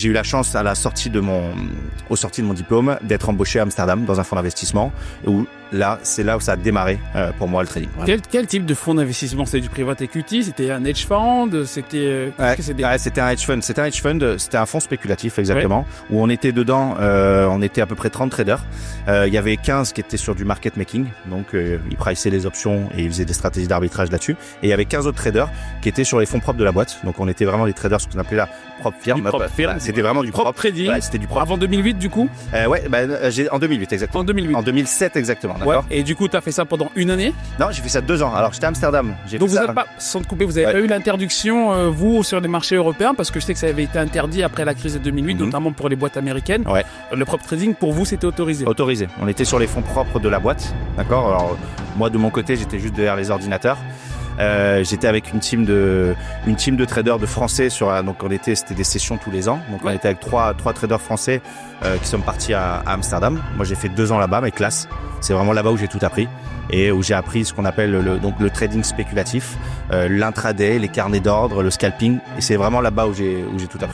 J'ai eu la chance au sortie de mon diplôme d'être embauché à Amsterdam dans un fonds d'investissement où c'est là où ça a démarré pour moi le trading. Voilà. Quel type de fonds d'investissement? C'était du private equity? C'était un hedge fund? C'était c'était un hedge fund. C'était un fonds spéculatif exactement où on était dedans. On était à peu près 30 traders. Il y avait 15 qui étaient sur du market making, donc ils priçaient les options et ils faisaient des stratégies d'arbitrage là-dessus. Et il y avait 15 autres traders qui étaient sur les fonds propres de la boîte. Donc on était vraiment des traders, ce qu'on appelait la propre firme. C'était vraiment du propre trading. Ouais, c'était du propre. Avant 2008 du coup. En 2008 exactement. En 2008. En 2007 exactement. D'accord. Et du coup, tu as fait ça pendant une année? Non, j'ai fait ça 2 ans. Alors j'étais à Amsterdam. Donc vous n'avez pas, sans te couper, vous avez pas eu l'interdiction vous sur les marchés européens, parce que je sais que ça avait été interdit après la crise de 2008, notamment pour les boîtes américaines. Ouais. Le prop trading pour vous c'était autorisé? Autorisé. On était sur les fonds propres de la boîte, d'accord. Alors moi de mon côté, j'étais juste derrière les ordinateurs. J'étais avec une team de traders de français donc c'était des sessions tous les ans. Donc on était avec trois traders français qui sont partis à Amsterdam. Moi j'ai fait 2 ans là-bas, mais classe. C'est vraiment là-bas où j'ai tout appris et où j'ai appris ce qu'on appelle le trading spéculatif, l'intraday, les carnets d'ordre, le scalping. Et c'est vraiment là-bas où j'ai tout appris.